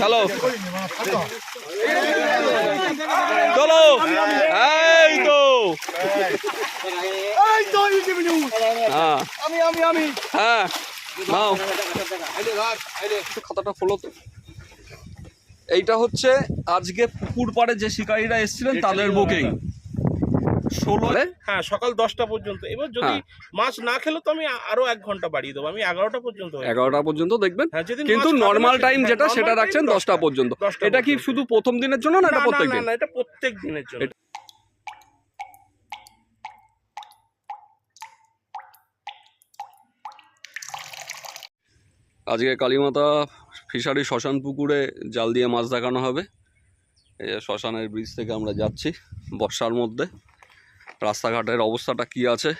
চলো চলো, এই তো হ্যাঁ হ্যাঁ নাও খাতাটা খোলো তো। এইটা হচ্ছে আজকে পুকুর পাড়ে যে শিকারীরা এসেছিলেন তাদের বুকিং 16। হ্যাঁ, সকাল 10টা পর্যন্ত। এবার যদি মাছ না খেলো তো আমি আরো 1 ঘন্টা বাড়িয়ে দেবো, আমি 11টা পর্যন্ত 11টা পর্যন্ত দেখবেন, যেদিন কিন্তু মাছ খাবে না নর্মাল টাইম সেদিন- যেটা হ্যাঁ, সেটা normal রাখছেন time 10টা পর্যন্ত। 10টা এটা কি পর্যন্ত। শুধু প্রথম দিনের জন্য না এটা না, প্রত্যেক না, দিন? না, এটা প্রত্যেক দিনের জন্য। আজকে কালীমাতা ফিশারি শ্মশান পুকুরে জাল দিয়ে মাছ দেখানো হবে। এই যে শ্মশানের ব্রিজ থেকে আমরা যাচ্ছি বর্ষার মধ্যে। রাস্তাঘাটের অবস্থাটা কি আছে,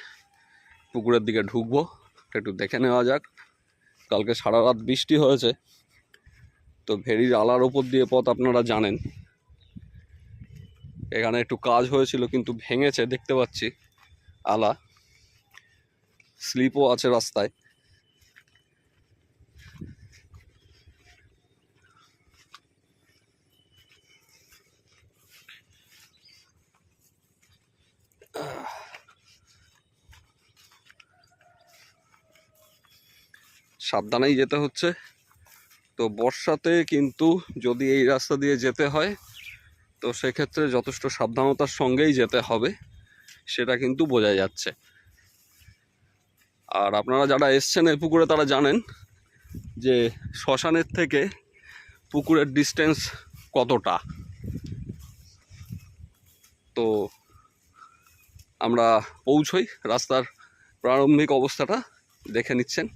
পুকুরের দিকে ঢুকবো একটু দেখে নেওয়া যাক। কালকে সারা রাত বৃষ্টি হয়েছে, তো ভেরির আলার ওপর দিয়ে পথ আপনারা জানেন। এখানে একটু কাজ হয়েছিল কিন্তু ভেঙেছে দেখতে পাচ্ছি আলা, স্লিপও আছে রাস্তায়। সাবধানেই যেতে হচ্ছে। তো বর্ষাতে কিন্তু যদি এই রাস্তা দিয়ে যেতে হয় তো সেক্ষেত্রে যথেষ্ট সাবধানতার সঙ্গেই যেতে হবে, সেটা কিন্তু বোঝা যাচ্ছে। আর আপনারা যারা এসছেন এই পুকুরে তারা জানেন যে শ্মশানের থেকে পুকুরের ডিস্টেন্স কতটা। তো আমরা পৌঁছই, রাস্তার প্রারম্ভিক অবস্থাটা দেখে নিচ্ছেন।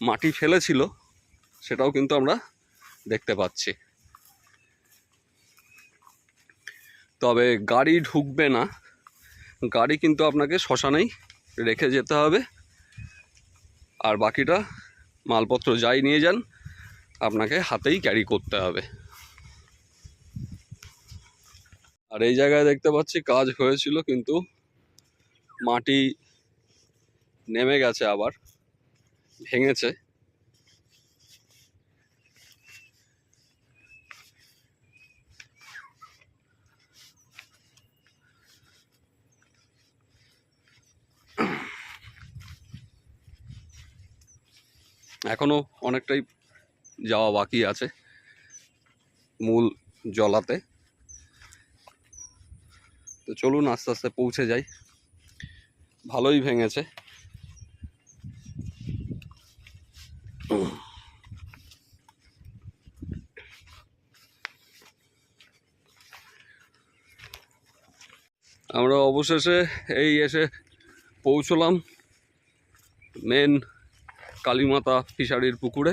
মাটি ফেলেছিল সেটাও কিন্তু আমরা দেখতে পাচ্ছি। তবে গাড়ি ঢুকবে না, গাড়ি কিন্তু আপনাকে শ্মশানেই রেখে যেতে হবে। আর বাকিটা মালপত্র যাই নিয়ে যান আপনাকে হাতেই ক্যারি করতে হবে। আর এই জায়গায় দেখতে পাচ্ছি কাজ হয়েছিল কিন্তু মাটি নেমে গেছে, আবার ভেঙেছে। এখনো অনেকটাই যাওয়া বাকি আছে মূল জলাতে। তো চলুন আস্তে আস্তে পৌঁছে যাই। ভালোই ভেঙেছে। আমরা অবশেষে এই এসে পৌঁছলাম মেন কালীমাতা ফিশারির পুকুরে।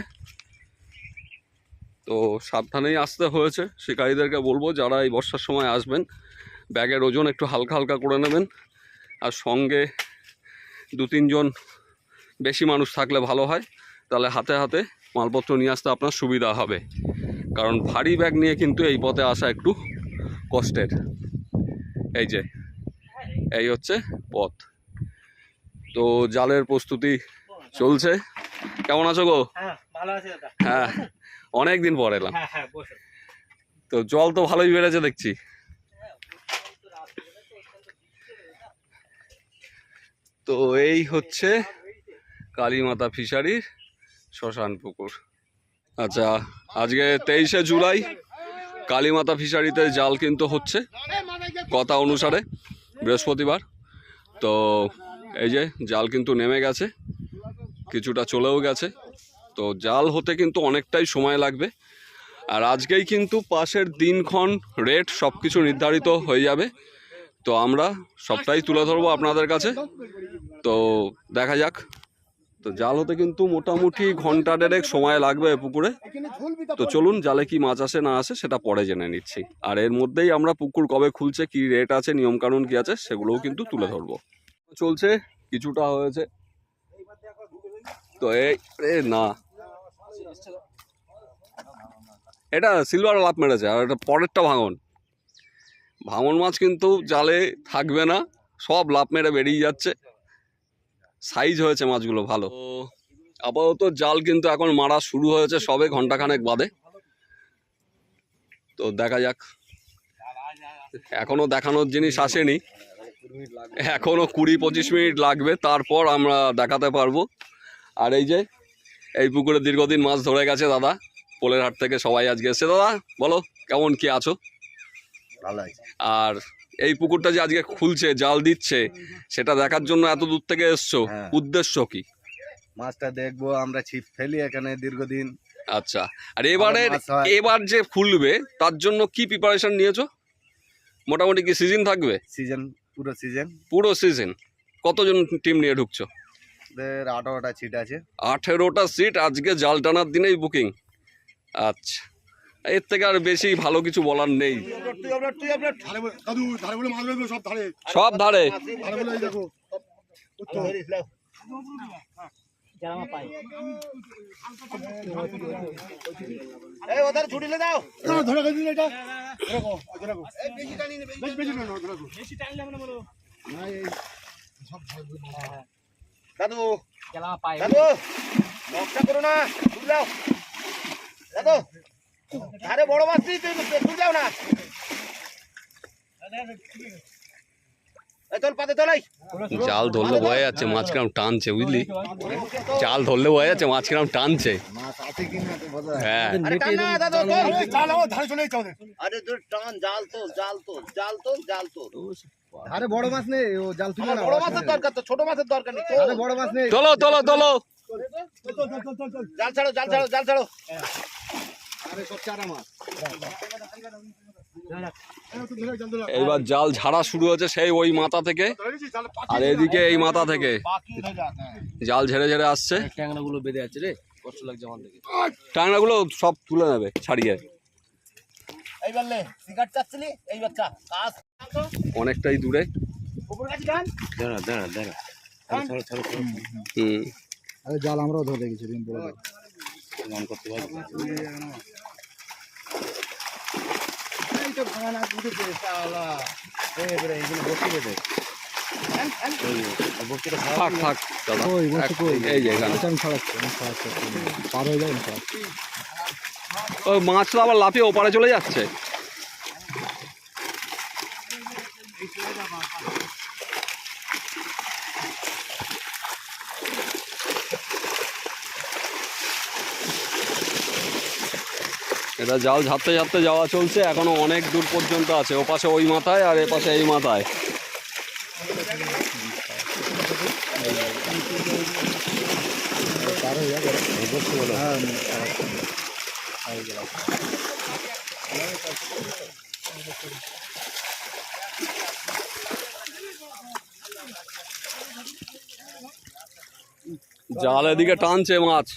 তো সাবধানেই আসতে হয়েছে। শিকারীদেরকে বলবো যারা এই বর্ষার সময় আসবেন ব্যাগের ওজন একটু হালকা হালকা করে নেবেন। আর সঙ্গে 2-3 জন বেশি মানুষ থাকলে ভালো হয়, তাহলে হাতে হাতে মালপত্র নিয়ে আসতে আপনার সুবিধা হবে। কারণ ভারী ব্যাগ নিয়ে কিন্তু এই পথে আসা একটু কষ্টের। এই যে এই হচ্ছে পথ। তো জালের প্রস্তুতি চলছে। কেমন আছো গো? হ্যাঁ, অনেক দিন পর এলাম। তো জল তো ভালোই বেড়েছে দেখছি। তো এই হচ্ছে কালীমাতা ফিশারির শ্মশান পুকুর। আচ্ছা, আজকে 23শে জুলাই কালীমাতা ফিশারিতে জাল কিন্তু হচ্ছে কথা অনুসারে বৃহস্পতিবার। তো এই যে জাল কিন্তু নেমে গেছে, কিছুটা চলেও গেছে। তো জাল হতে কিন্তু অনেকটাই সময় লাগবে। আর আজকেই কিন্তু পাশের দিনক্ষণ রেট সব কিছু নির্ধারিত হয়ে যাবে। তো আমরা সবটাই তুলে ধরবো আপনাদের কাছে। তো দেখা যাক। তো জাল হতে কিন্তু মোটামুটি ঘন্টা 1.5 সময় লাগবে পুকুরে। তো চলুন জালে কি মাছ আসে না আসে সেটা পরে জেনে নিচ্ছি। আর এর মধ্যেই আমরা পুকুর কবে খুলছে, কি রেট আছে, নিয়মকানুন কি আছে সেগুলোও কিন্তু তুলে ধরবো। চলছে, কিছুটা হয়েছে। তো এই না, এটা সিলভার লাফ মেরেছে আর এটা পরেরটা ভাঙন। ভাঙন মাছ কিন্তু জালে থাকবে না, সব লাফ মেরে বেরিয়ে যাচ্ছে। সাইজ হয়েছে মাছগুলো ভালো। আপাতত জাল কিন্তু এখন মারা শুরু হয়েছে সবে ঘন্টাখানেক বাদে। তো দেখা যাক, এখনো দেখানোর জিনিস আসেনি, এখনো 20-25 মিনিট লাগবে, তারপর আমরা দেখাতে পারবো। আর এই যে এই পুকুরে দীর্ঘদিন মাছ ধরে গেছে দাদা, পোলেরহাট থেকে সবাই আজকে এসছে। দাদা বলো কেমন কি আছো? ভালো আছে। আর এই পুকুরটা যে আজকে খুলছে, জাল দিচ্ছে, সেটা দেখার জন্য এত দূর থেকে এসছো, হ্যাঁ। উদ্দেশ্য কি? মাছটা দেখবো, আমরা ছিপ ফেলি এখানে দীর্ঘদিন। আচ্ছা, আর এবারে মাছ হয়। এবার যে খুলবে তার জন্য কি প্রিপারেশন নিয়েছো? মোটামুটি কি সিজন থাকবে? সিজন, পুরো সিজন। পুরো সিজন। কতজন টিম নিয়ে ঢুকছো? 18টা ছিট আছে। 18টা সিট আজকে জাল টানার দিনেই বুকিং। আচ্ছা, এর থেকে আর বেশি ভালো কিছু বলার নেই। সব ধারে দাদু দাদু নকশা করো না, বুঝলাও দাদু, ধারে বড় মাছ দিই, তুই যাও না। চল পাতে চলাই। জাল ধরলে বয়ে যাচ্ছে, মাছ কিরম টানছে, বুঝলি? জাল ধরলে বয়ে যাচ্ছে, মাছ কিরম টানছে। মাছ আছে কিনা তো বলো। হ্যাঁ, আরে টান না দাদু, জাল আমার ধারে চলে যাচ্ছে। আরে তোর টান, জাল তো, জাল তো, জাল তো, জাল তো। ধারে বড় মাছ নেই, ও জাল তুলে না। বড় মাছের দরকার তো, ছোট মাছের দরকার নেই। আরে বড় মাছ নেই। তোলো তোলো তোলো, জাল ছাড়ো, জাল ছাড়ো, জাল ছাড়ো। আরে সব চারা মাছ। এইবার জাল ঝাড়া শুরু হচ্ছে সেই ওই মাথা থেকে, আর এদিকে এই মাথা থেকে জাল ঝেড়ে ঝেড়ে আসছে। ট্যাংরাগুলো বেঁধে আছে রে, কষ্ট লাগছে আমার দেখে। টাংরাগুলো সব তুলে নেবে ছাড়িয়ে। এই বললে সিগারেট চাচ্ছিলি, এই বাচ্চা কাজ অনেকটাই দূরে। উপর কাছে গান দাঁড়া দাঁড়া দাঁড়া, ছাড়ো ছাড়ো ছাড়ো, হুম, আরে জাল আমরাও ধরে দেখেছি দিন বড় গান করতে পারবো। এই তো ভাঙা না দুটো করে শালা এই বড় এইগুলো বসে গেছে। থাক থাক দাদা, এই যে এখানে পার হয়ে যায় না। ওই মাছটা আবার লাফিয়ে ওপারে চলে যাচ্ছে। এটা জাল ঝাপতে ঝাপতে যাওয়া চলছে, এখনো অনেক দূর পর্যন্ত আছে। ও পাশে ওই মাথায় আর এ পাশে এই মাথায়। জাল এদিকে টানছে মাছ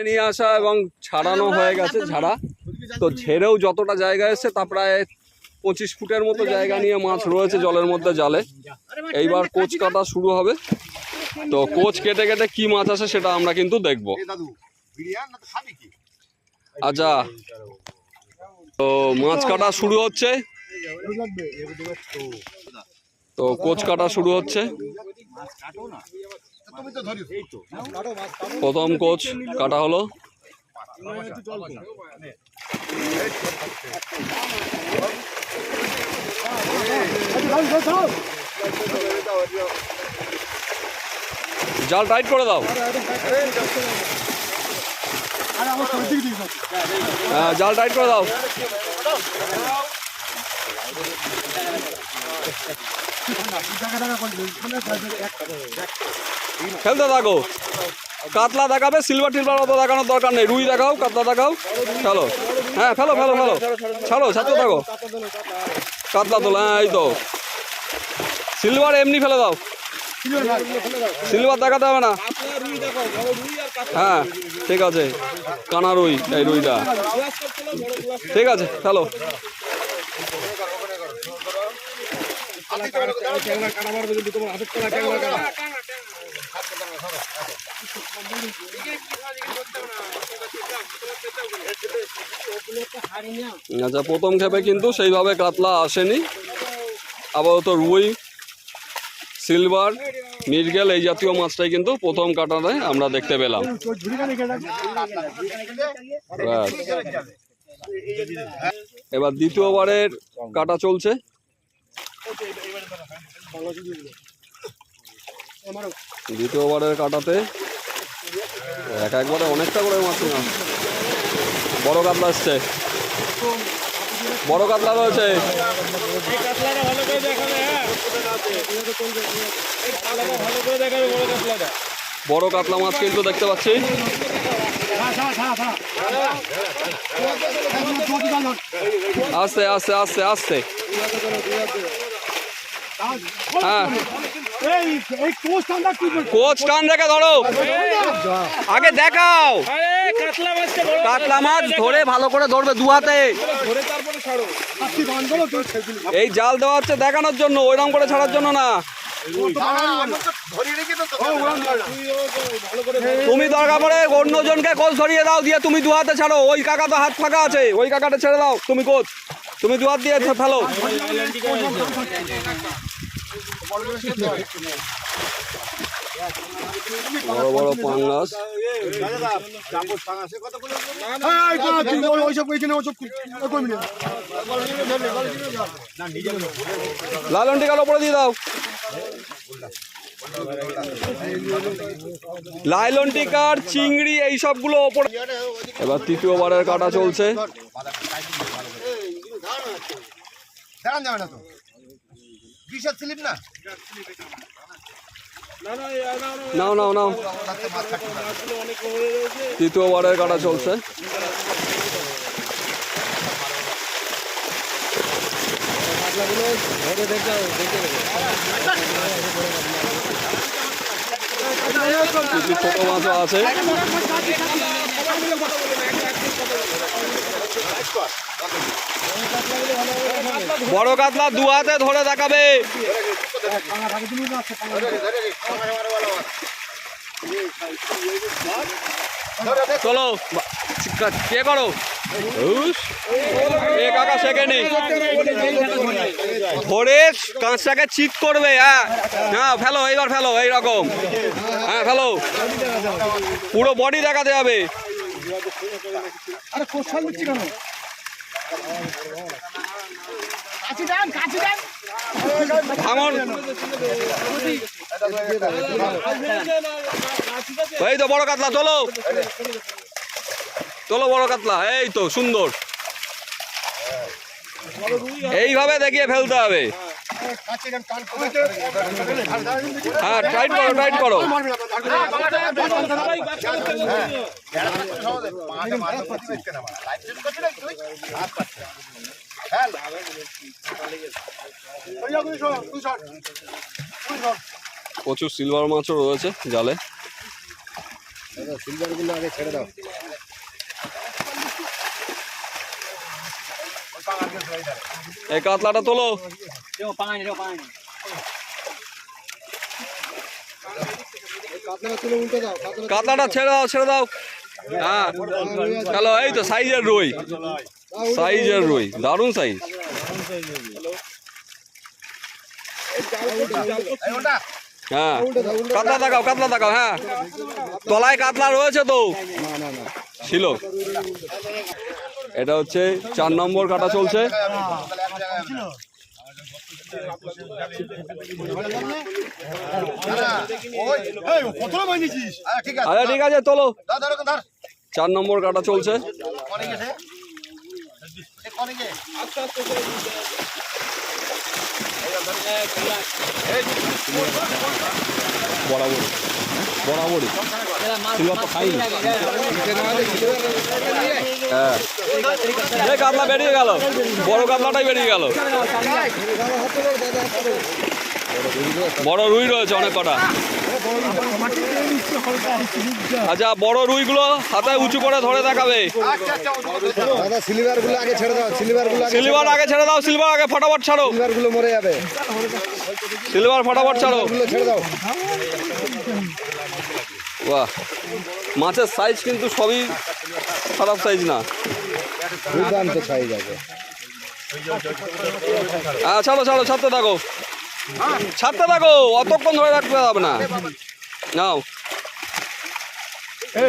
নিয়ে আসা এবং ছাড়ানো হয়ে গেছে ঝাড়া। তো ঝেড়েও যতটা জায়গা এসছে তা প্রায় 25 ফুটের মতো জায়গা নিয়ে মাছ রয়েছে জলের মধ্যে জালে। এইবার কোচ কাটা শুরু হবে। তো কোচ কেটে কেটে কি মাছ আসে সেটা আমরা কিন্তু দেখব। আচ্ছা, তো মাছ কাটা শুরু হচ্ছে। তো কোচ কাটা শুরু হচ্ছে। প্রথম কোচ কাটা হলো। জাল টাইট করে দাও। হ্যাঁ, জাল টাইট করে দাও। খেলতে থাকো। কাতলা দেখাবে, সিলভার টিলভার অত দেখানোর দরকার নেই। রুই দেখাও, কাতলা দেখাও, ফেলো। হ্যাঁ, ফেলো ফেলো ফেলো, ছাড়ো, ছাড়তে থাকো। কাতলা তোলো, হ্যাঁ এই তো। সিলভার এমনি ফেলে দাও, সিলভার দেখাতে হবে না। হ্যাঁ ঠিক আছে, কানা রুই, এই রুইটা ঠিক আছে, ফেলো। আচ্ছা, প্রথম খেপে কিন্তু সেইভাবে কাতলা আসেনি। আপাতত রুই, সিলভার মৃগেল এই জাতীয় মাছটাই কিন্তু প্রথম কাটাতে আমরা দেখতে পেলাম। ব্যাস। এবার দ্বিতীয়বারের কাটা চলছে। দ্বিতীয়বারের কাটাতে একবারে অনেকটা করে মাছ না, বড় কাতলা আসছে, বড় কাতলা রয়েছে। বড় কাতলা মাছ কিন্তু দেখতে পাচ্ছি। আস্তে আস্তে আস্তে আস্তে, হ্যাঁ কোচ টান রেখে ধরো, আগে দেখাও। কাতলা মাছ ধরে ভালো করে ধরবে দু হাতে। এই জাল দেওয়া হচ্ছে দেখানোর জন্য, ওইরকম করে ছাড়ার জন্য না। তুমি দরকার পড়ে অন্যজনকে কোচ ধরিয়ে দাও, দিয়ে তুমি দু হাতে ছাড়ো। ওই কাকা তো হাত ফাঁকা আছে, ওই কাকাটা ছেড়ে দাও। তুমি কোচ, তুমি দু হাত দিয়ে ফেলো। বড় বড় পাঙ্গাস, লালন টিকার ওপরে দিয়ে দাও, লাইলন টিকার চিংড়ি এই সবগুলো ওপরে। এবার তৃতীয়বারের কাটা চলছে। নাও নাও নাও, তৃতীয়বারের কাটা চলছে। কিছু ছোট মাছও আছে। বড় কাতলা দু হাতে ধরে দেখাবে। চলো কে করো, এ কাকা শেখেনি, ধরে কাঁচটাকে চিট করবে। হ্যাঁ হ্যাঁ ফেলো, এইবার ফেলো, এইরকম। হ্যাঁ ফেলো, পুরো বডি দেখাতে হবে। ভাঙন, এই তো বড় কাতলা, চলো চলো বড় কাতলা, এই তো সুন্দর। এইভাবে দেখিয়ে ফেলতে হবে। হ্যাঁ টাইট করো, টাইট করো। প্রচুর সিলভার মাছও রয়েছে জালে। সিলভার গুলো আগে ছেড়ে দাও। এই কাতলাটা তোলো, কাতলাটা ছেড়ে দাও, ছেড়ে দাও। হ্যাঁ চলো, এই তো সাইজের রুই, সাইজের রুই, দারুণ সাইজ। হ্যাঁ কাতলা দেখাও, কাতলা দেখাও। হ্যাঁ তলায় কাতলা রয়েছে তো, ছিল। এটা হচ্ছে 4 নম্বর কাটা চলছে। আচ্ছা ঠিক আছে তোলো, 4 নম্বর কাটা চলছে। বরাবর বরাবরই সিলভার তো খাইনি। হ্যাঁ এই কাতলা বেরিয়ে গেল, বড় কাতলাটাই বেরিয়ে গেল। বড় রুই রয়েছে অনেক কটা। আচ্ছা বড় রুইগুলো হাতে উঁচু করে ধরে দেখাবে। সিলভার গুলো আগে ছেড়ে দাও, সিলভার গুলো সিলভার আগে ছেড়ে দাও, সিলভার আগে ফটাফট ছাড়ো, সিলভার গুলো মরে যাবে। সিলভার ফটাফট ছাড়ো, ছেড়ে দাও। বাহ, মাছের সাইজ কিন্তু সবই খারাপ সাইজ না, দুর্দান্ত সাইজ আছে। হ্যাঁ ছাড়ো ছাড়ো, ছাড়তে থাকো। ছাড়তে থাকো, অতক্ষণ ধরে রাখতে হবে না। নাও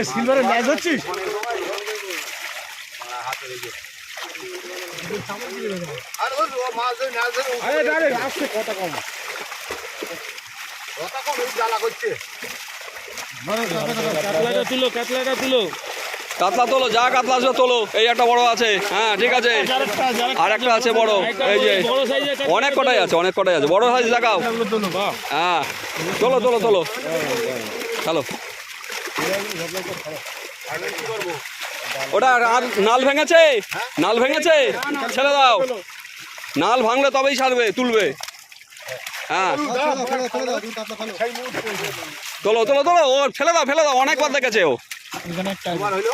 সিলভারের ম্যাচ হচ্ছিস কথা কম জ্বালা করছে। কাতলাটা তুলো কাতলা তোলো, যা কাতলা আছে তোলো। এই একটা বড় আছে, হ্যাঁ ঠিক আছে। আর একটা আছে বড়, এই যে অনেক কটাই আছে, অনেক কটাই আছে। বড় সাইজ দেখাও। হ্যাঁ তোলো তোলো তোলো, চলো। ওটা আর নাল ভেঙেছে, নাল ভেঙেছে, ছেড়ে দাও। নাল ভাঙলে তবেই ছাড়বে, তুলবে। হ্যাঁ তোলো তোলো তোলো, ও ফেলে দাও ফেলে দাও, অনেকবার দেখেছে ও।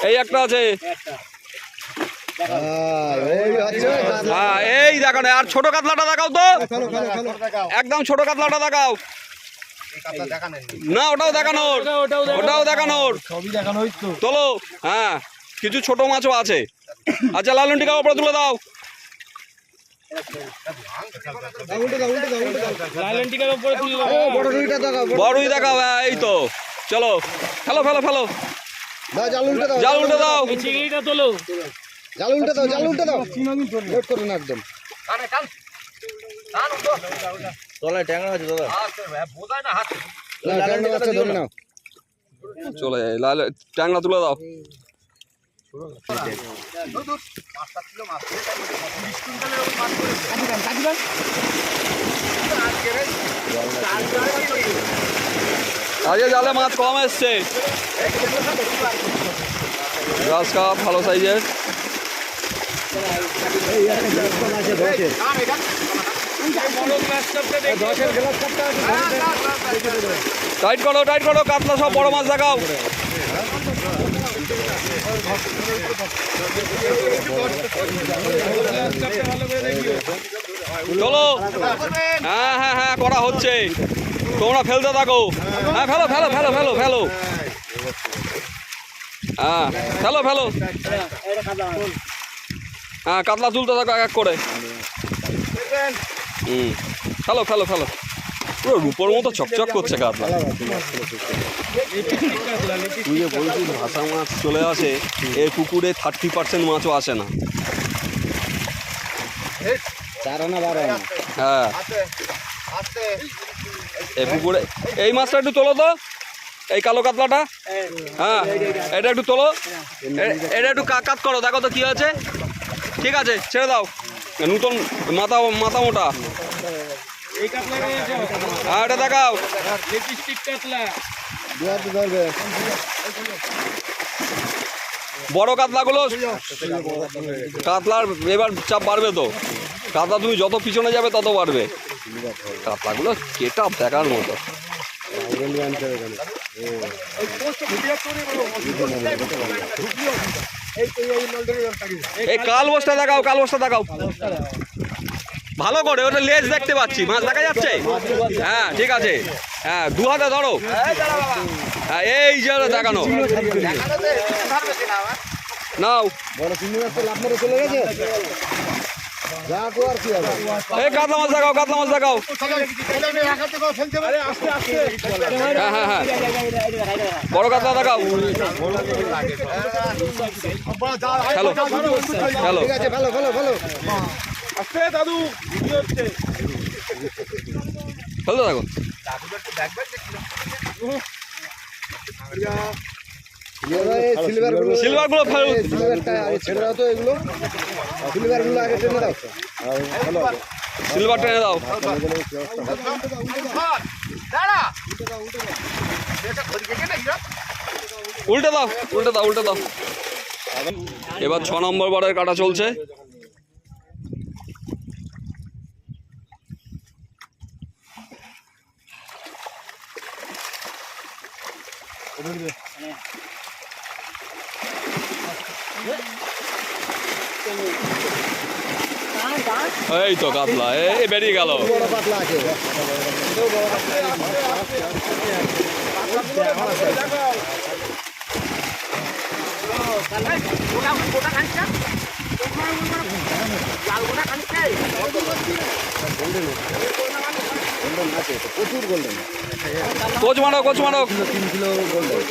এই একটা আছে, হ্যাঁ এই দেখানো। আর ছোট কাতলাটা দেখাও তো, একদম ছোট কাতলাটা দেখাও। না ওটাও দেখানোর, ওটাও দেখানোর, তোলো। হ্যাঁ কিছু ছোট মাছও আছে। আচ্ছা লালনটিকা ওপরে তুলে দাও। বড় রুই দেখাও, হ্যাঁ এই তো। চলো ফেলো ফেলো ফেলো, জাল উল্টে দাও। চিংড়িটা তোলো, জাল উল্টে দাও, জাল উল্টে দাও, লোড করো না একদম। তলায় ট্যাংরা আছে দাদা, ট্যাংরা আছে, ধরে নাও। চলে যাই, লাল ট্যাংরা তুলে দাও। আজকে জালে মাছ কম এসছে। গ্রাস কাপ ভালো সাইজের। টাইট করো টাইট করো, কাতলা সব বড় মাছ দেখাও। চলো, হ্যাঁ হ্যাঁ হ্যাঁ করা হচ্ছে, তোমরা ফেলতে থাকো। হ্যাঁ ফেলো ফেলো ফেলো ফেলো ফেলো, হ্যাঁ ফেলো ফেলো। হ্যাঁ কাতলা তুলতে থাকো এক এক করে। ফেলো ফেলো ফেলো, পুরো রূপোর মতো চকচক করছে কাতলা। তুই যে বলছিস ভাষা মাছ চলে আসে, এই পুকুরে 30% মাছও আসে না। হ্যাঁ এই পুকুরে এই মাছটা একটু তোলো তো, এই কালো কাতলাটা। হ্যাঁ এটা একটু তোলো, এটা একটু কাত করো, দেখো তো কি আছে। ঠিক আছে ছেড়ে দাও, নতুন মাথা মাথা মোটা। হ্যাঁ এটা দেখাও, বড় কাতলাগুলো। কাতলার এবার চাপ বাড়বে তো, কাতলা তুমি যত পিছনে যাবে তত বাড়বে। কাতলাগুলো কেটা দেখার মতো। এই কাল বস্তা দেখাও, কাল বস্তা দেখাও ভালো করে, ওটা লেজ দেখতে পাচ্ছি, মাছ দেখা যাচ্ছে। হ্যাঁ ঠিক আছে, হ্যাঁ দু হাতে ধরো। হ্যাঁ এই যে দেখানো, নাও। এই কাতলা মাছ দেখাও, কাতলা মাছ দেখাও। হ্যাঁ হ্যাঁ হ্যাঁ বড় কাতলা দেখাও। হ্যালো হ্যালো, ফেলতে থাকো। সিলভার গুলো সিলভার টেনে দাও। উল্টে দাও উল্টে দাও উল্টে দাও। এবার 6 নম্বর বারের কাটা চলছে। এই তো কাতলা, এই বেরিয়ে গেল। গোল্ডেন আছে তো, প্রচুর গোল্ডেন। কোচ মারো, কোচ মারো। 3 কিলো গোল্ডেন।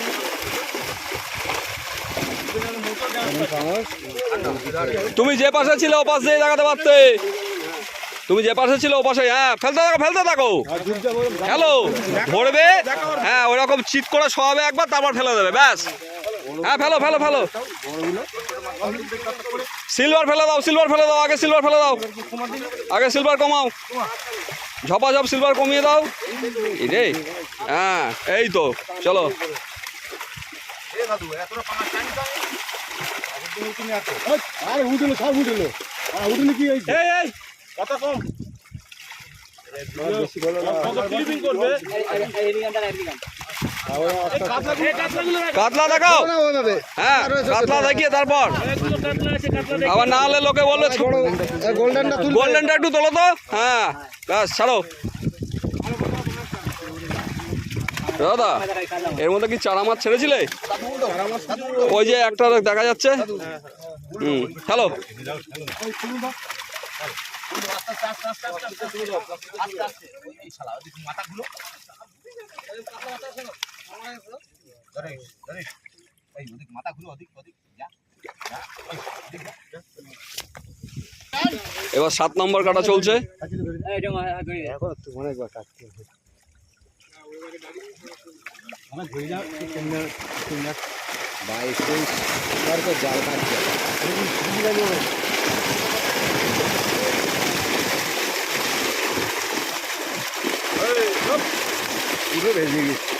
তুমি যে পাশে ছিলে ও পাশ দিয়ে দেখাতে পারতে। তুমি যে পাশে ছিল ও পাশে, হ্যাঁ ফেলতে থাকো, ফেলতে থাকো। হ্যালো, ধরবে, হ্যাঁ ওরকম চিৎ করে শোয়াবে একবার, তারপর ফেলে দেবে, ব্যাস। হ্যাঁ ফেলো ফেলো ফেলো। সিলভার ফেলে দাও, সিলভার ফেলে দাও, আগে সিলভার ফেলে দাও, আগে সিলভার কমাও, ঝপাঝপ সিলভার কমিয়ে দাও। এই রে, হ্যাঁ এই তো, চলো। আরে উঠলো, সব উঠলো। উঠলে কি হয়েছে? এই এই কথা কম, বেশি বলো না। ক্লিপিং করবে। কাতলা দেখাও, না ওইভাবে। হ্যাঁ কাতলা দেখিয়ে তারপর, আবার না হলে লোকে বলবে গোল্ডেনটা তুল। গোল্ডেনটা একটু তোলো তো, হ্যাঁ ব্যাস ছাড়ো। দাদা এর মধ্যে কি চারা মাছ ছেড়েছিলে? ওই যে একটা দেখা যাচ্ছে। হ্যালো, এবার 7 নম্বর কাটা চলছে। অনেকবার কাটতে হবে। বাইশ তেইশ তো জাল কাটছে। পুরো ভেজে গেছে।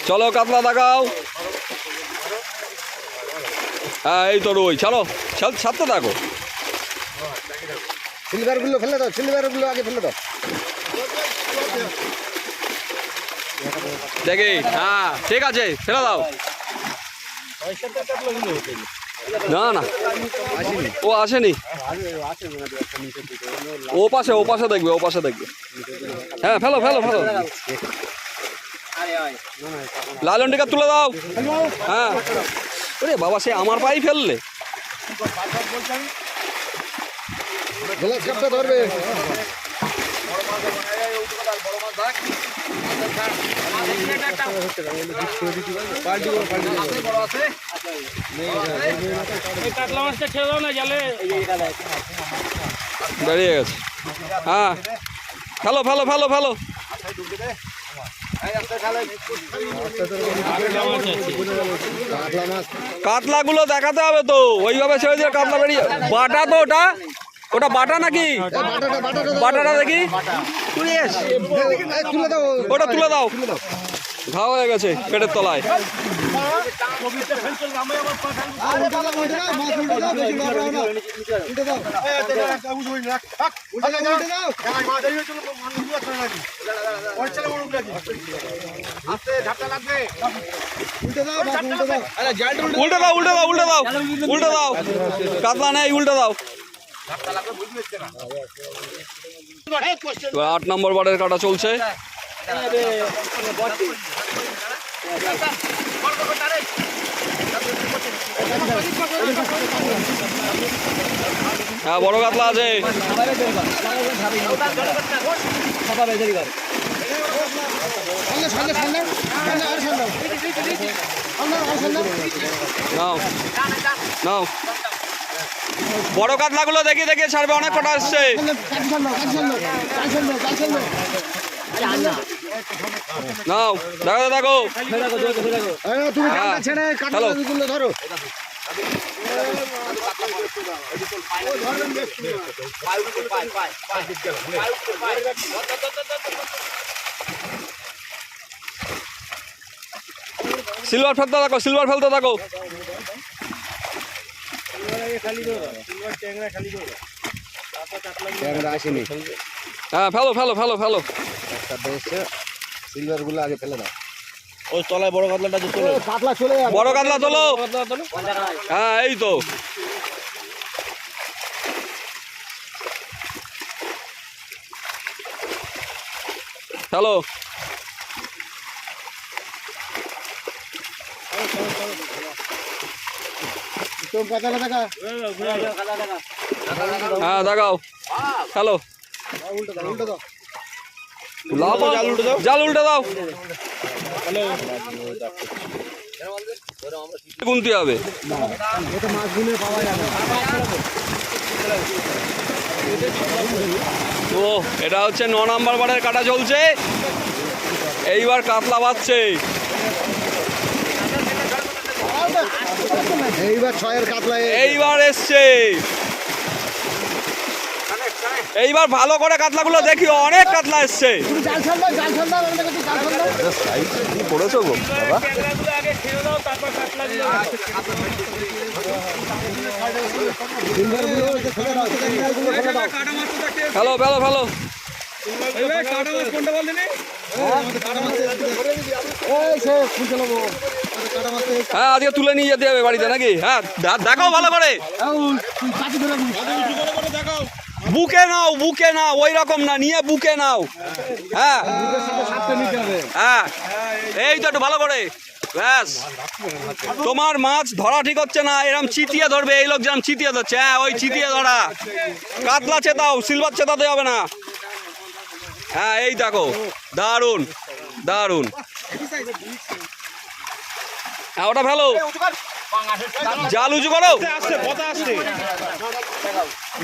চলো কাতলা দেখাও। হ্যাঁ এই তো রুই, চলো ছাড়তে থাকো। সিলভার গুলো ফেলে দাও, সিলভার গুলো আগে ফেলে দাও। দেখি, হ্যাঁ ঠিক আছে ফেলে দাও। না না ও আসেনি, ও পাশে, ও পাশে দেখবে, ও পাশে দেখবে। হ্যাঁ ফেলো ফেলো ফেলো, লালনটিকা তুলে দাও। হ্যাঁ ওরে বাবা, সে আমার পাই ফেললে। গ্লাস কাপটা ধরবে। কাতলা মাছটা ছেড়ে দাও না জালে। দাঁড়িয়ে গেছে, হ্যাঁ ফেলো ফেলো ফেলো ফেলো। কাতলা গুলো দেখাতে হবে তো, ওইভাবে ছেড়ে দিয়ে কাতলা বেরিয়ে। বাটা তো ওটা, ওটা বাটা নাকি? বাটাটা দেখি, ওটা তুলে দাও। ঘা হয়ে গেছে পেটের তলায়। উল্টে দাও, উল্টে দাও, উল্টে দাও, উল্টে দাও, কাতলা নেই, উল্টে দাও। 8 নম্বর বারের কাটা চলছে। হ্যাঁ বড় কাতলা আছে। নাও নাও, বড় কাতলাগুলো দেখি দেখি ছাড়বে, অনেক কটা আসছে। নাও দেখাতে থাকো। তুমি কাঁটা ছেড়ে কাঁটাগুলো ধরো। সিলভার ফেলতে থাকো, সিলভার ফেলতে থাকো। আসেনি। হ্যাঁ ফেলো ফেলো ফেলো ফেলো। সিলভার গুলো আগে ফেলে দাও। ওই তলায় বড় কাতলাটা যে চলে, কাতলা চলে যাবে। বড় কাতলা তোলো। হ্যাঁ এই তো, চলো। তোর কাতলা দেখা হ্যাঁ দেখাও হ্যালো উল্টো দাও জাল উল্টে দাও গুনতে হবে এটা মাছ গুনে পাওয়া যাবে ও এটা হচ্ছে 9 নম্বর বারের কাটা চলছে এইবার কাতলা বাজছে এইবার 6 এর কাতলা এইবার এসছে এইবার ভালো করে কাতলাগুলো দেখি অনেক কাতলা এসছে জাল ছাড় দাও জাল ছাড় দাও আমাদের কাছে জাল ছাড় দাও কি করেছো গো বাবা সিলভার গুলো ফেলে দাও সিলভার গুলো ফেলে দাও হ্যালো হ্যালো হ্যালো এই সে খুঁজে নেবো কাটা মাছ হ্যাঁ আজকে তুলে নিয়ে যেতে হবে বাড়িতে নাকি হ্যাঁ দেখাও ভালো করে কাটি ধরে বুকে নাও ওই রকম না নিয়ে বুকে নাও হ্যাঁ সাথে নিতে হবে হ্যাঁ এই তো একটু ভালো করে ব্যাস তোমার মাছ ধরা ঠিক হচ্ছে না এরকম চিতিয়ে ধরবে এই লোক যেরকম চিতিয়ে ধরছে হ্যাঁ ওই চিতিয়ে ধরা কাতলা চেতাও সিলভার চেতাতে হবে না হ্যাঁ এই দেখো দারুন দারুন হ্যাঁ ওটা ফেলো জাল উঁচু করো আসছে কথা আসছে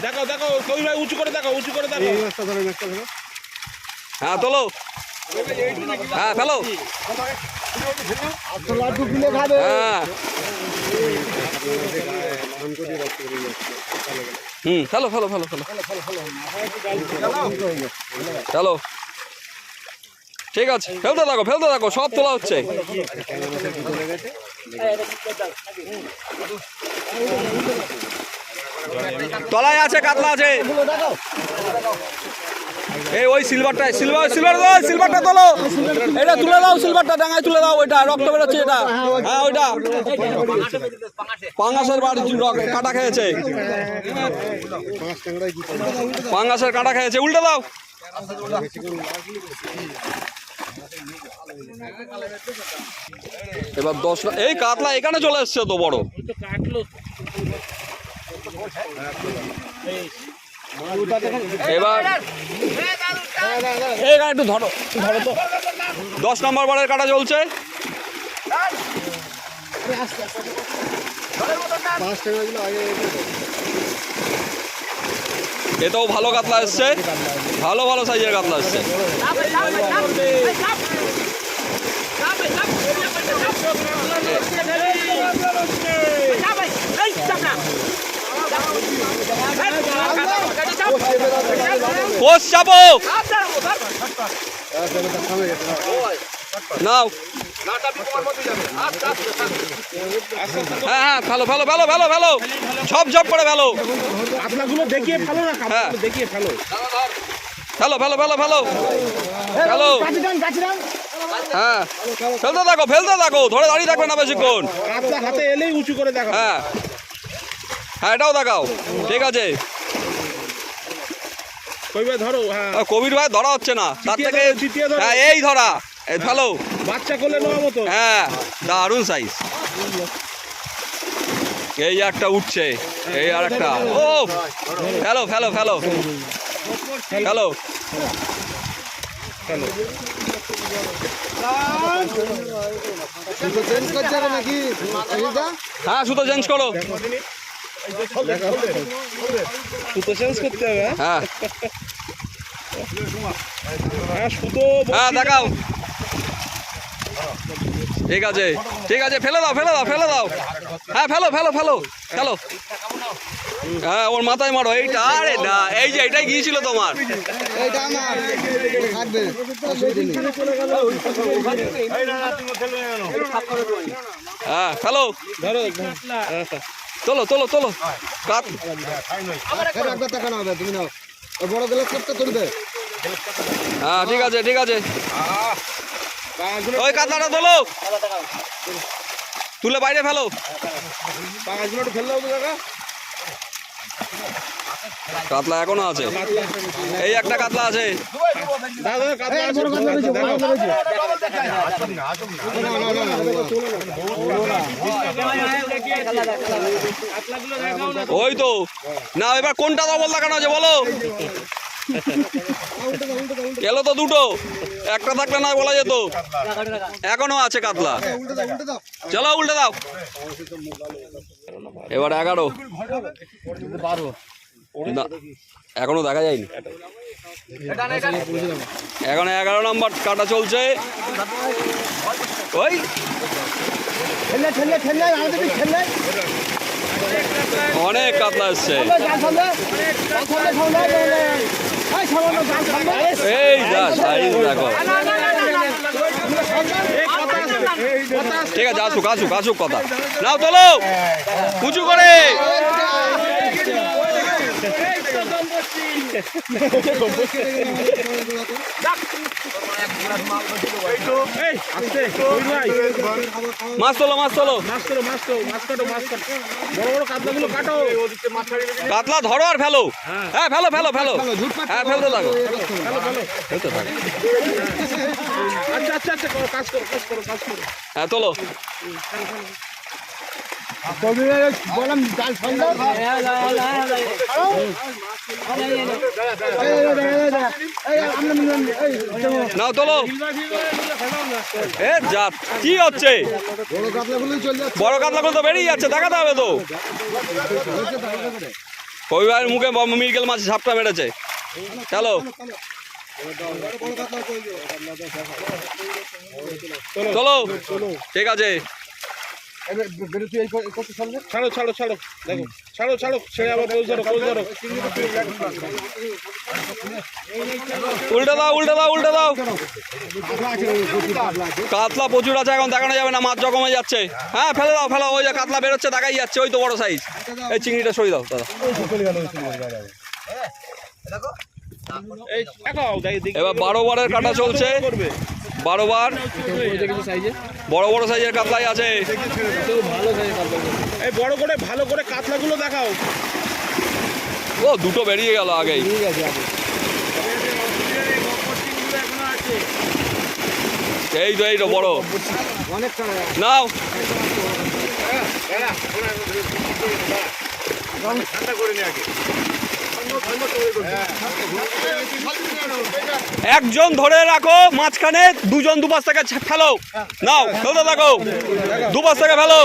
দেখো দেখো কই ভাই উঁচু করে দেখো এই মাছটা ধরো এই মাছটা ধরো হ্যাঁ তোলো হ্যাঁ ফেলো তো লাড্ডু কিনে খাবে হ্যাঁ ফেলো ফেলো ফেলো ফেলো চলো ঠিক আছে ফেলতে থাকো সব তোলা হচ্ছে তলায় আছে কাতলা আছে এই ওই সিলভারটা তোলো এটা তুলে দাও সিলভারটা ডাঙায় তুলে দাও ওইটা রক্ত বেরোচ্ছে এটা হ্যাঁ ওইটা পাঙ্গাসের বাড়ি কাটা খেয়েছে পাঙ্গাসের কাটা খেয়েছে উল্টে দাও এবার 10 এই কাতলা এখানে চলে এসছে তো বড় এবার এখানে একটু ধরো তো 10 নম্বর বারের কাটা চলছে এটাও ভালো কাতলা এসছে ভালো সাইজের কাতলা এসছে কোষ চাপো নাও হ্যাঁ ফেলো ঝপ করে ফেলো আপনাগুলো দেখিয়ে ফেলো না হ্যাঁ দেখিয়ে ফেলো ফেলো হ্যাঁ ফেলতে থাকো ধরে দাঁড়িয়ে থাকবে না বেশিক্ষণ কাতলা হাতে এলেই উঁচু করে দেখো হ্যাঁ এটাও দেখাও ঠিক আছে কইবে ধরো হ্যাঁ কোভিড ভাই ধরা হচ্ছে না তার থেকে দ্বিতীয় ধরো। হ্যাঁ এই ধরা ফেলো বাচ্চা কোলে নেওয়া মতো হ্যাঁ দারুণ সাইজ এই একটা উঠছে এই আর একটা ও ফেলো চেঞ্জ করতে হবে নাকি হ্যাঁ সুতো চেঞ্জ করো সুতো চেঞ্জ করতে হবে হ্যাঁ হ্যাঁ সুতো হ্যাঁ দেখাও ঠিক আছে ফেলে দাও হ্যাঁ ফেলো হ্যাঁ ওর মাথায় মারো এইটা আরে না এই যে এটাই গিয়েছিল তোমার এইটা আমার থাকবে হ্যাঁ ফেলো তোলো কাত একবার তাকানো হবে তুমি নাও ওই বড় গ্লাস করতে তুলবে হ্যাঁ ঠিক আছে ওই কাতলাটা তোলো তুলে বাইরে ফেলো পাঁচগুলো ফেললে হবে কাকা কাতলা এখনো আছে, এই একটা কাতলা আছে। দাদা কাতলা আছে, ওই তো না, এবার কোনটা ডবল দেখানো আছে বলো? গেল তো দুটো, একটা থাকলে না বলা যেত। এখনো আছে কাতলা, চলো উল্টে দাও। এবার 11, না এখনো দেখা যায়নি। এখন 11 নম্বর কাটা চলছে। ওই অনেক কাতলা এসছে, এই যা সাইজ দেখো। ঠিক আছে, আসুক আসুক আসুক, কথা নাও, তোলো উঁচু করে। মাছ তোলো, মাছ তোলো, কাতলা ধরো আর ফেলো। হ্যাঁ ফেলো ফেলো ফেলো, হ্যাঁ ফেলতে থাকো, ফেলতে থাকো। হ্যাঁ তোলো। বললাম জাল সন্ধ্যা নাও তোলো। এ যা কি হচ্ছে, বড় কাতলাগুলোই চলে যাচ্ছে। বড় কাতলাগুলো তো বেরিয়ে যাচ্ছে, দেখাতে হবে তো। কবিবারের মুখে মৃগেল মাছ ঝাপটা মেরেছে। চলো চলো, ঠিক আছে। ছাড়ো ছাড়ো ছাড়ো, দেখো ছাড়ো ছাড়ো, ছেড়ে আবার কোচ ধরো, কোচ ধরো। উল্টে দাও উল্টে দাও উল্টে দাও। কাতলা প্রচুর আছে, এখন দেখানো যাবে না, মাছ জখমে যাচ্ছে। হ্যাঁ ফেলে দাও ফেলো, ওই যে কাতলা বেরোচ্ছে দেখাই যাচ্ছে, ওই তো বড় সাইজ। এই চিংড়িটা সরিয়ে দাও দাদা। এই দেখাও, দেখি এবার 12 বারের কাটা চলছে, 12 বার। বড় বড় সাইজের কাতলাই আছে। এই বড় করে ভালো করে কাতলাগুলো দেখাও। ও দুটো বেরিয়ে গেল আগেই। এই তো এই তো বড়, নাও। একজন ধরে রাখো মাঝখানে, দুজন দুপাশ থেকে ফেলো, নাও ফেলতে থাকো, দুপাশ থেকে ফেলো।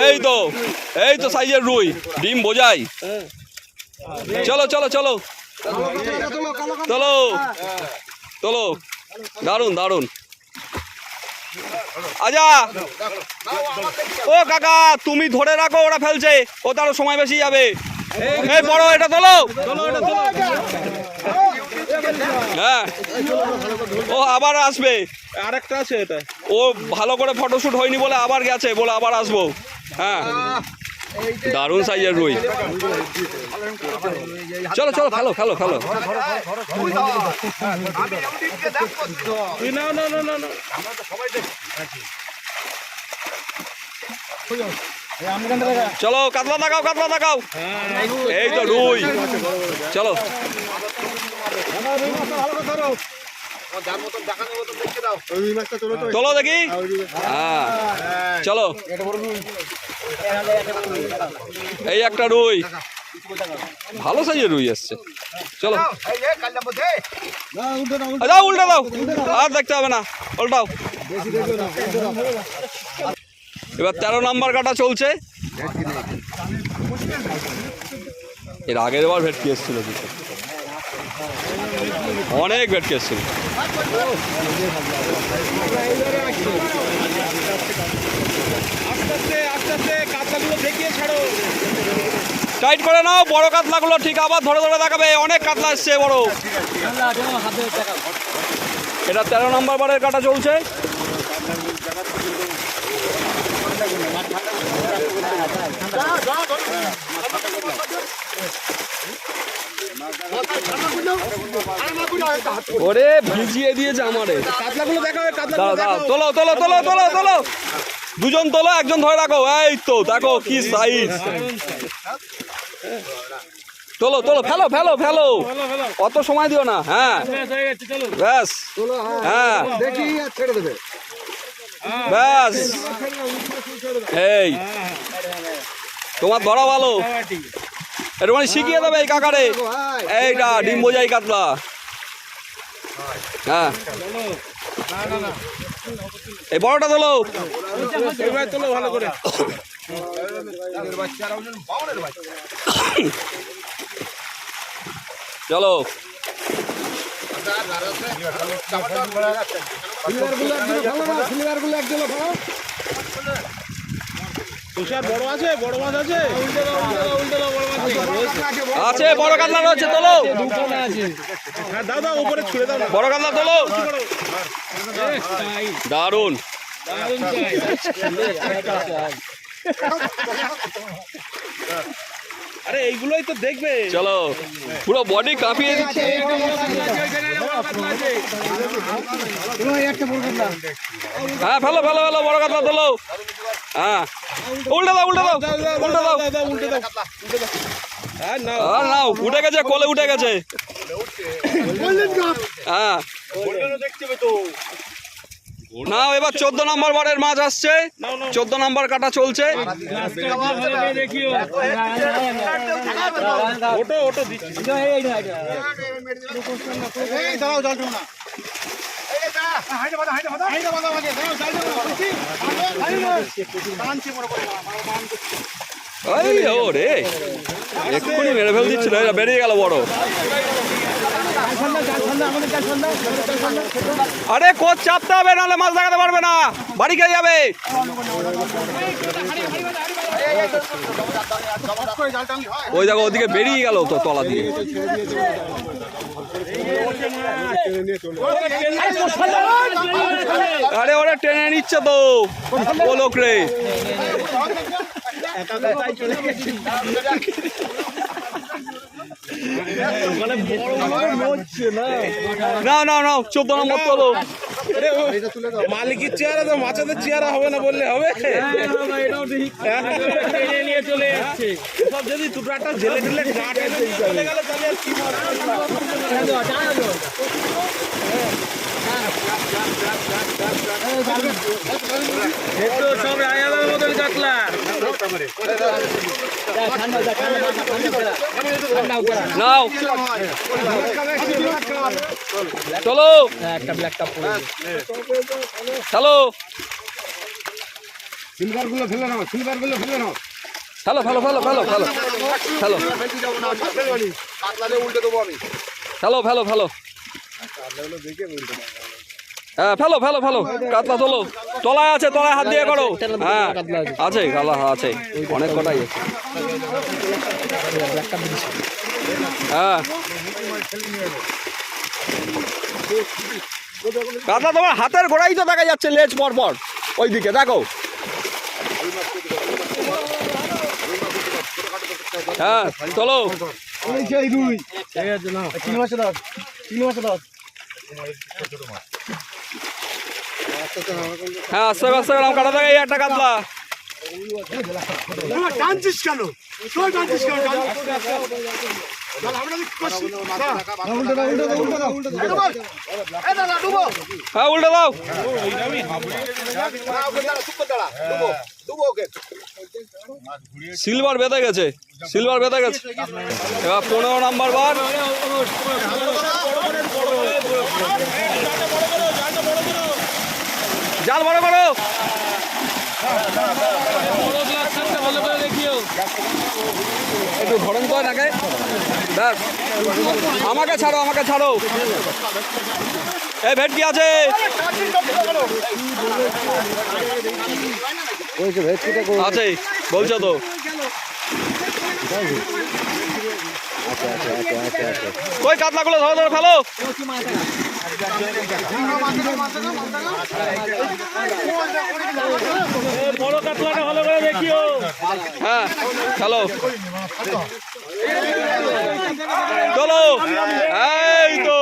এই তো সাইজের রুই, ডিম বোঝাই। চলো চলো চলো চলো চলো, দারুন দারুন। আচ্ছা ও কাকা, তুমি ধরে রাখো, ওরা ফেলছে, ও তারও সময় বেশি যাবে। এই বড় এটা তোলো। হ্যাঁ ও আবার আসবে, আরেকটা আছে, এটা ও ভালো করে ফটোশুট হয়নি বলে আবার গেছে, বলে আবার আসবো। হ্যাঁ দারুণ সাইজের রুই। চলো চলো ফেলো ফেলো ফেলো। না না না না না, চলো কাতলা দেখাও কাতলা দেখাও। এই তো রুই, চলো চলো দেখি। হ্যাঁ চলো, এই একটা রুই, ভালো সাইজের রুই আসছে। চলো দাও উল্টা দাও, আর দেখতে হবে না, উল্টাও। এবার 13 নম্বর কাটা চলছে। এর আগের বার ভেটকি এসেছিল, অনেক ভেটকি এসেছিল। আস্তে আস্তে আস্তে কাতলাগুলো দেখিয়ে ছাড়ো। টাইট করে নাও, বড় কাতলাগুলো ঠিক আবার ধরে ধরে দেখাবে, অনেক কাতলা এসছে বড়। এটা 13 নম্বর বারের কাটা চলছে। ওরে ভিজিয়ে দিয়েছে আমারে। কাতলাগুলো দেখাও, দাঁড়াও দাঁড়াও, তোলো তোলো তোলো তোলো তোলো, দুজন তোলো, একজন ধরে রাখো। এই তো দেখো কি সাইজ, তোলো তোলো, ফেলো ফেলো ফেলো, অত সময় দিও না। হ্যাঁ ব্যাস, হ্যাঁ দেখি আর ছেড়ে দেবে। ব্যাস, এই তোমার ধরা ভালো, একটু মানে শিখিয়ে দেবে এই কাকারে। এইটা ডিম বোঝাই কাতলা। হ্যাঁ এই বড়টা তোলো, এবার তোলো ভালো করে। চলো তুষার বড় আছে, বড় মাছ আছে, আছে বড় কাতলা রয়েছে, তোলো। হ্যাঁ দাও দাও, উপরে ছুড়ে দাও না। বড় কাতলা তোলো, দারুন। আরে এইগুলোই তো দেখবে। চলো, পুরো বডি কাঁপিয়ে দিচ্ছে। হ্যাঁ ফেলো ফেলো ফেলো, বড় কাতলা তোলো। হ্যাঁ উল্টে দাও উল্টে দাও উল্টে দাও। উল্টে দাও। হ্যাঁ না, আর নাও, উঠে গেছে, কোলে উঠে গেছে। হ্যাঁ নাও, এবার 14 নম্বর বারের মাছ আসছে, 14 নম্বর কাটা চলছে। ওটো ওটো দিচ্ছি। এই ও রে, এক্ষুনি মেরে ফেল দিচ্ছিল, এটা বেরিয়ে গেল বড়। আরে কোচ চাপতে হবে, নাহলে মাছ দেখাতে পারবে না, বাড়ি খেয়ে যাবে। ওই দেখো, ওদিকে বেরিয়ে গেল তো তলা দিয়ে। আরে ওরা টেনে নিচ্ছে তো, ও লোক রে। না না না, 14 নম্বর তোলো। মালিকের চেয়ারা তো মাছেদের চেয়ারা হবে না বললে হবে। নিয়ে চলে যাচ্ছে সব, যদি দুটো একটা জেলে ঢেলে চলে গেল তাহলে আর কি সব রাজাদার মতন কাটলা। নাও চলো, চলো সিলভার গুলো ফেলে নাও, সিলভার গুলো ফেলে নাও। ফেলো ফেলো ফেলো ফেলো ফেলো ফেলো উল্টে দেবো আমি। ফেলো ফেলো ফেলো, হ্যাঁ ফেলো ফেলো ফেলো, কাতলা তোলো, তলায় আছে, তলায় হাত দিয়ে করো। হ্যাঁ আছে, কালা আছে, অনেক কটাই আছে। হ্যাঁ কাতলা তোমার হাতের গোড়াই তো দেখা যাচ্ছে, লেজ পর পর ওইদিকে দেখো। হ্যাঁ চলো, হ্যাঁ আস্তে আস্তে করে কাটা থাকে, এই একটা কাতলা। টানছিস কেন? হ্যাঁ উল্টে দাও। সিলভার বেঁধে গেছে, সিলভার বেঁধে গেছে। এবার 15 নম্বর বার। জাল বড় করো, একটু ধরন তো নাকি। ব্যাস, আমাকে ছাড়ো, আমাকে ছাড়ো। এই ভেটকি আছে, আছে বলছো তো। কই কাতলাগুলো ধরে ধরে ফেলো। বড় কাতলাটা ভালো করে দেখিও। হ্যাঁ চলো চলো, এই তো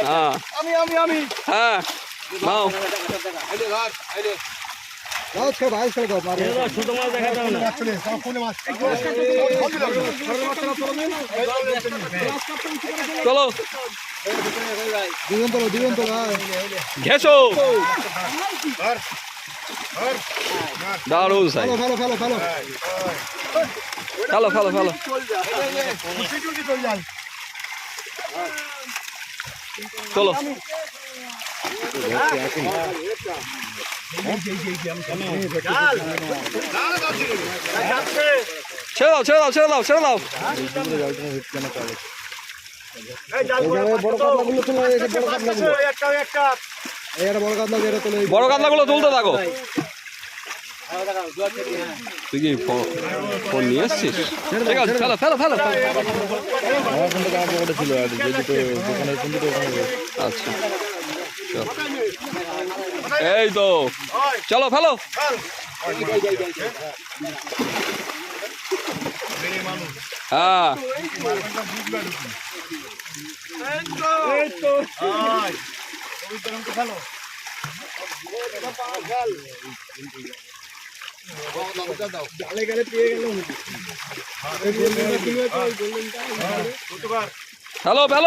হ্যাঁ হ্যাঁ নাও। দাও ছেড়ে দাও ছেড়ে দাও মারো ছোট মাছ দেখা দাও না চলে সব কোনে মাছ চলো দিবেন তো ঘেসো দারুণ সাই ফেলো চলো ছেড়ে দাও বড় কাতলাগুলো তুলতে থাকো। তুই কি ফোন নিয়ে এসছিস? ঠিক আছে ফেলো আচ্ছা এই তো চলো ফেলো। হ্যাঁ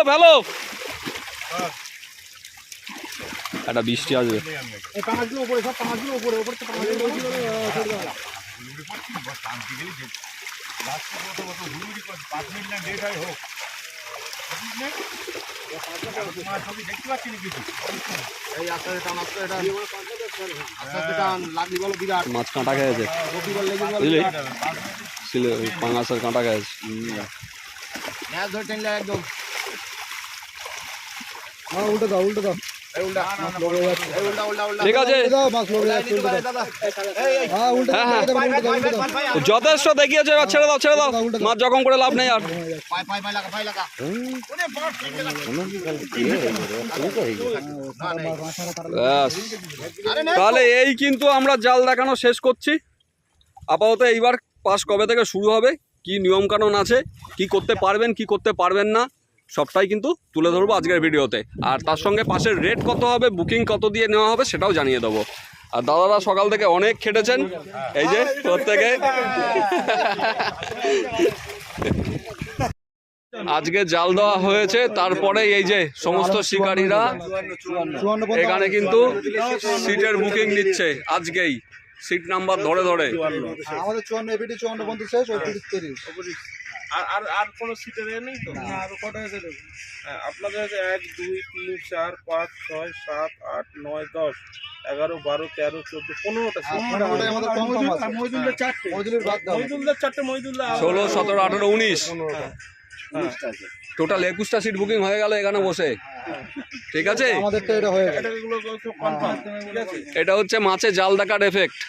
ফেলো একটা বৃষ্টি আসবে। মাছ কাঁটা খেয়েছে বুঝলি, পাঙাশের কাঁটা খেয়েছে। উল্টে দাও ঠিক আছে যথেষ্ট দেখিয়েছে, এবার ছেড়ে দাও মাছ জখম করে লাভ নেই আর। তাহলে এই কিন্তু আমরা জাল দেখানো শেষ করছি আপাতত। এইবার পাস কবে থেকে শুরু হবে, কি নিয়ম কানুন আছে, কি করতে পারবেন কি করতে পারবেন না, সবটাই কিন্তু তুলে ধরবো আজকের ভিডিওতে। আর তার সঙ্গে পাশের রেট কত হবে, বুকিং কত দিয়ে নেওয়া হবে সেটাও জানিয়ে দেবো। আর দাদারা সকাল থেকে অনেক খেটেছেন, এই যে প্রত্যেকে আজকে জাল দেওয়া হয়েছে। তারপরে এই যে সমস্ত শিকারীরা এখানে কিন্তু সিটের বুকিং নিচ্ছে আজকেই, সিট নাম্বার ধরে আমাদের 54 এবিটি 54 বন্ধু শেষ 30 আর কোনো সিটের নেই তো? আর কটা আছে দেখো আপনাদের 1 2 3 4 5 6 7 8 9 10 11 12 13 14 15টা আমাদের কম আছে। মইদুলের 4টে, মইদুলের বাদ দাও, মইদুলদার 4টে, মইদুলদার 16 17 18 19 টোটাল 21টা সিট বুকিং হয়ে গেল এখানে বসে। ঠিক আছে, আমাদেরটা এটা হয়ে গেল। এটা হচ্ছে মাছে জাল দেখার এফেক্ট।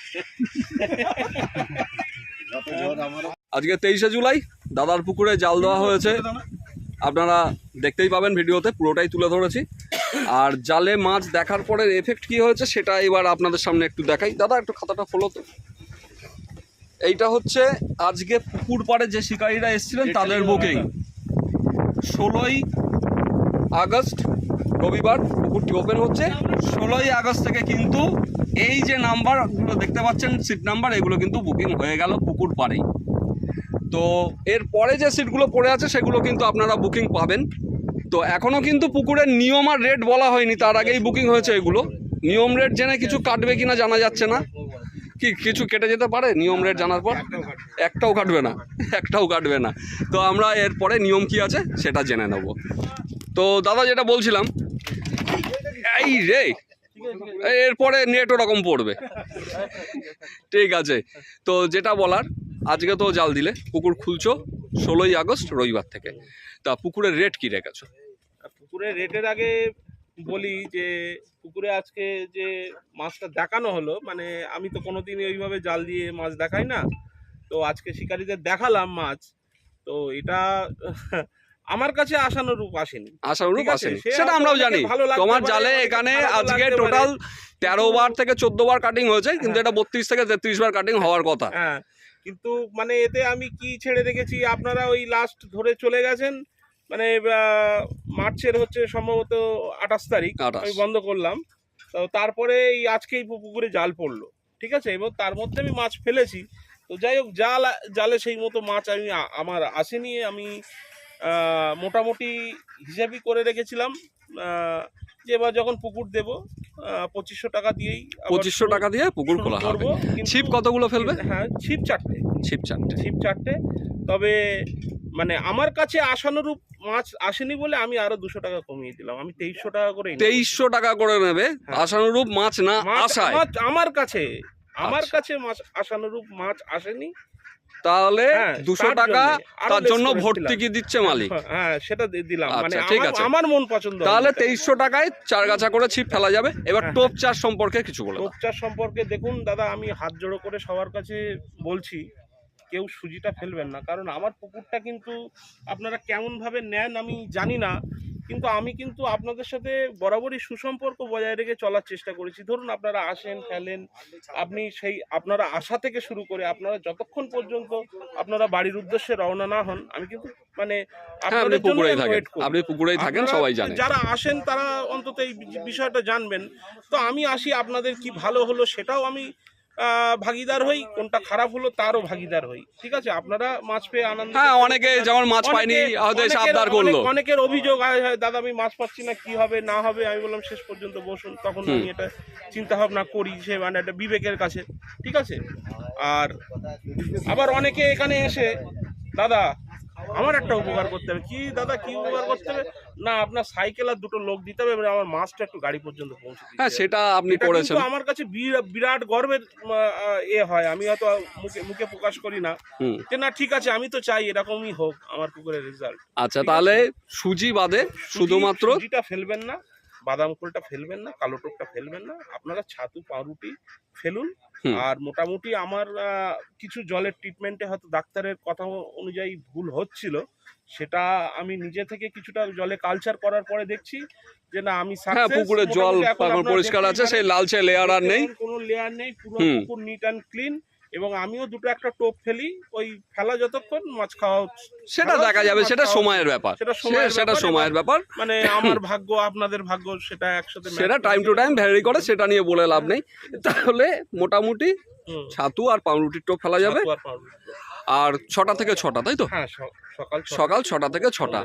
আজকে 23শে জুলাই দাদার পুকুরে জাল দেওয়া হয়েছে, আপনারা দেখতেই পাবেন ভিডিওতে, পুরোটাই তুলে ধরেছি। আর জালে মাছ দেখার পরে এফেক্ট কি হয়েছে সেটা এবার আপনাদের সামনে একটু দেখাই। দাদা একটু খাতাটা ফলো তো। এইটা হচ্ছে আজকে পুকুর পাড়ে যে শিকারীরা এসেছিলেন তাদের বুকিং। 16ই আগস্ট রবিবার পুকুরটি ওপেন হচ্ছে। 16ই আগস্ট থেকে কিন্তু এই যে নাম্বারগুলো দেখতে পাচ্ছেন, সিট নাম্বার, এগুলো কিন্তু বুকিং হয়ে গেল পুকুর পাড়েই। তো এর পরে যে সিটগুলো পড়ে আছে সেগুলো কিন্তু আপনারা বুকিং পাবেন। তো এখনও কিন্তু পুকুরের নিয়ম আর রেট বলা হয়নি, তার আগেই বুকিং হয়েছে এগুলো। নিয়ম রেট জেনে কিছু কাটবে কিনা জানা যাচ্ছে না, কি কিছু কেটে যেতে পারে নিয়ম রেট জানার পর? একটাও কাটবে না। তো আমরা এরপরে নিয়ম কি আছে সেটা জেনে নেব। তো দাদা যেটা বলছিলাম, এই রে এরপরে নেট ওরকম পড়বে। ঠিক আছে, তো যেটা বলার, আজকে তো জাল দিলে পুকুর খুলছো 16ই আগস্ট রবিবার থেকে, তা পুকুরের রেট কি রেখেছো? পুকুরের রেটের আগে বলি যে পুকুরে আজকে যে মাছটা দেখানো হলো, মানে আমি তো কোনোদিনই ওইভাবে জাল দিয়ে মাছ দেখাই না, তো আজকে শিকারীদের দেখালাম মাছ। তো এটা আমার কাছে আশানুরূপ আসেনি, সেটা আমরাও জানি। তোমার জালে এখানে আজকে টোটাল 13 বার থেকে 14 বার কাটিং হয়েছে, কিন্তু এটা 32 থেকে 33 বার কাটিং হওয়ার কথা। হ্যাঁ, কিন্তু মানে এতে আমি কি ছেড়ে রেখেছি, আপনারা ওই লাস্ট ধরে চলে গেছেন। মানে মার্চের হচ্ছে সম্ভবত 28 তারিখ আমি বন্ধ করলাম। তো তারপরে এই আজকেই পুকুরে জাল পড়লো। ঠিক আছে, এবং তার মধ্যে আমি মাছ ফেলেছি। তো যাই হোক, জালে সেই মতো মাছ আমার আসেনি। আমি মোটামুটি হিসাবই করে রেখেছিলাম যে এবার যখন পুকুর দেব 2500 টাকা দিয়েই 2500 টাকা দিয়ে পুকুর খোলা হবে। করবো। ছিপ কতগুলো ফেলবে? হ্যাঁ, ছিপ 4টে। ছিপ 4টে। ছিপ 4টে। তবে মানে আমার কাছে আশানুরূপ মাছ আসেনি বলে আমি আরো 200 টাকা কমিয়ে দিলাম। আমি 2300 টাকা করে 2300 টাকা করে নেবে আশানুরূপ মাছ না আসায়। আমার কাছে মাছ আশানুরূপ মাছ আসেনি। তাহলে 200 টাকা তার জন্য ভর্তি ভর্তি কি দিচ্ছে মালিক? হ্যাঁ, সেটা দিলাম। মানে ঠিক আছে, আমার মন পছন্দ। তাহলে 2300 টাকায় 4 গাছা করে ছিপ ফেলা যাবে। এবার টোপ চাষ সম্পর্কে কিছু বলো। টোপ চাষ সম্পর্কে দেখুন দাদা, আমি হাত জোড়ো করে সবার কাছে বলছি, কেউ সুজিটা ফেলবেন না। কারণ আমার পুকুরটা কিন্তু আপনারা কেমন ভাবে নেন আমি জানি না, কিন্তু আমি কিন্তু আপনাদের সাথে বরাবরই সুসম্পর্ক বজায় রেখে চলার চেষ্টা করেছি। ধরুন আপনারা আসেন, ফেলেন, আপনারা আসা থেকে শুরু করে আপনারা যতক্ষণ পর্যন্ত আপনারা বাড়ির উদ্দেশ্যে রওনা না হন, আমি কিন্তু মানে আপনাদের জন্য ওয়েট করি। আপনি পুকুরেই থাকেন, সবাই জানে। যারা আসেন তারা অন্তত এই বিষয়টা জানবেন। তো আমি আসি, আপনাদের কি ভালো হলো সেটাও আমি ভাগিদার হই, কোনটা খারাপ হলো তারও ভাগিদার হই। ঠিক আছে, আপনারা মাছ পেয়ে আনন্দ। হ্যাঁ, অনেকে যেমন মাছ পায়নি হয়তো এসে আবদার করলো। অনেকের অভিযোগ দাদা আমি মাছ পাচ্ছি না, কি হবে না হবে। আমি বললাম শেষ পর্যন্ত বসুন, তখন আমি এটা চিন্তা ভাবনা করি, সে মানে একটা বিবেকের কাছে। ঠিক আছে। আর আবার অনেকে এখানে এসে দাদা আমার একটা উপকার করতে হবে। কি দাদা, কি উপকার করতে হবে? না, আপনার সাইকেল আর 2টো লোক দিতে হবে, আমার মাছটা একটু গাড়ি পর্যন্ত পৌঁছে দিতে হবে। হ্যাঁ, সেটা আপনি করেছেন। আমার কাছে বিরাট গর্বের হয়। আমি হয়তো মুখে প্রকাশ করি না যে না ঠিক আছে, আমি তো চাই এরকমই হোক আমার পুকুরের রেজাল্ট। আচ্ছা, তাহলে সুজি বাদে শুধুমাত্র সুজিটা ফেলবেন না, বাদাম খোলটা ফেলবেন না, কালো টোপটা ফেলবেন না। আপনারা ছাতু পাউরুটি ফেলুন। আর মোটামুটি আমার কিছু জলের ট্রিটমেন্টে হয়তো ডাক্তারের কথা অনুযায়ী ভুল হচ্ছিল, সেটা আমি নিজে থেকে কিছুটা জলে কালচার করার পরে দেখছি যে না আমি সাকসেস। পুকুরের জল পরিষ্কার আছে, সেই লালচে লেয়ার আর নেই, কোনো লেয়ার নেই, পুরো পুকুর নিট অ্যান্ড ক্লিন। এবং আমিও 2টো একটা টোপ ফেলি, ওই ফেলা যতক্ষণ মাছ খাওয়া সেটা দেখা যাবে, সেটা সময়ের ব্যাপার, সেটা সময়ের ব্যাপার। মানে আমার ভাগ্য আপনাদের ভাগ্য সেটা একসাথে, সেটা টাইম টু টাইম ভ্যারি করে, সেটা নিয়ে বলে লাভ নেই। তাহলে মোটামুটি ছাতু আর পাউরুটির টোপ ফেলা যাবে। আর 6টা থেকে 6টা, তাই তো? হ্যাঁ, সকাল 6টা থেকে 6টা।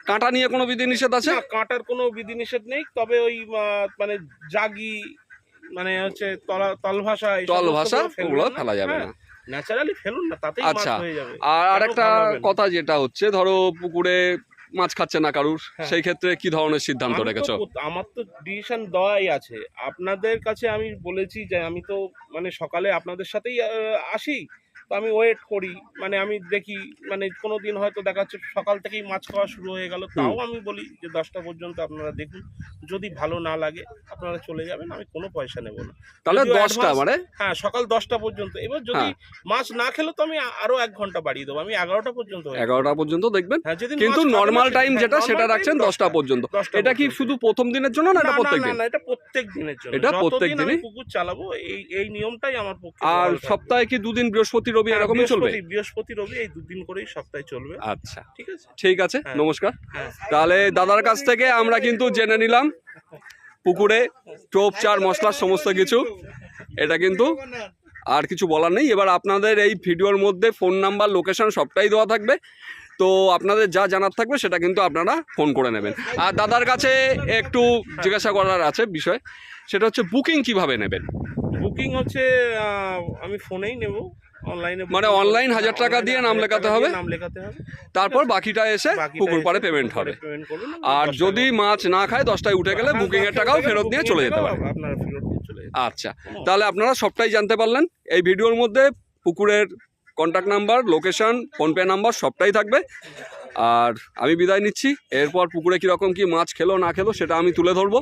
কাঁটা নিয়ে কোনো বিধিনিষেধ আছে? কাঁটার কোনো বিধিনিষেধ নেই, তবে ওই মানে জাগি মানে হচ্ছে তল ভাষা ওগুলো ফেলা যাবে না। ন্যাচারালি ফেলুন না, তাতেই মাছ হয়ে যাবে। আর একটা কথা যেটা হচ্ছে, ধরো পুকুরে মাছ খাচ্ছে না কারুর, সেই ক্ষেত্রে কি ধরনের সিদ্ধান্ত রেখেছো? আমার তো ডিসিশন দেওয়াই আছে। আপনাদের কাছে আমি বলেছি যে আমি তো মানে সকালে আপনাদের সাথেই আসি, তো আমি ওয়েট করি, মানে আমি দেখি, মানে কোনো দিন হয়তো দেখা যাচ্ছে সকাল থেকেই মাছ খাওয়া শুরু হয়ে গেল, তাও আমি বলি যে 10টা পর্যন্ত আপনারা দেখুন, যদি ভালো না লাগে আপনারা চলে যাবেন, আমি কোনো পয়সা নেব না। তাহলে 10টা মানে? হ্যাঁ, সকাল 10টা পর্যন্ত। এবার যদি মাছ না খেলো তো আমি আরো 1 ঘন্টা বাড়িয়ে দেবো, আমি 11টা পর্যন্ত 11টা পর্যন্ত দেখবেন। কিন্তু নর্মাল টাইম যেটা সেটা রাখছেন 10টা পর্যন্ত। এটা কি শুধু প্রথম দিনের জন্য না এটা প্রত্যেক দিন? না, এটা প্রত্যেক দিনের জন্য। এটা প্রত্যেক দিনই পুকুর চালাবো, এই নিয়মটাই আমার পক্ষে। আর সপ্তাহে কি 2 দিন, বৃহস্পতি রবি এরকমই চলবে? বৃহস্পতি রবি এই 2 দিন করেই সপ্তাহে চলবে। আচ্ছা, ঠিক আছে, নমস্কার। তাহলে দাদার কাছ থেকে আমরা কিন্তু জেনে নিলাম পুকুরে টোপ, চার, মশলা সমস্ত কিছু। এটা কিন্তু আর কিছু বলার নেই। এবার আপনাদের এই ভিডিওর মধ্যে ফোন নাম্বার, লোকেশন সবটাই দেওয়া থাকবে, তো আপনাদের যা জানার থাকবে সেটা কিন্তু আপনারা ফোন করে নেবেন। আর দাদার কাছে একটু জিজ্ঞাসা করার আছে বিষয়, সেটা হচ্ছে বুকিং কিভাবে নেবেন? বুকিং হচ্ছে আমি ফোনেই নেব, অনলাইনে, মানে অনলাইন 1000 টাকা দিয়ে নাম লেখাতে হবে, তারপর বাকিটা এসে পুকুর পাড়ে পেমেন্ট হবে। আর যদি মাছ না খায় 10টায় উঠে গেলে বুকিং এর টাকাও ফেরত নিয়ে চলে যেতে পারে। আচ্ছা, তাহলে আপনারা সবটাই জানতে পারলেন। এই ভিডিওর মধ্যে পুকুরের contact number, location, PhonePe number সবটাই থাকবে। আর আমি বিদায় নিচ্ছি। এরপর পুকুরে কীরকম কি মাছ খেলো না খেলো সেটা আমি তুলে ধরবো।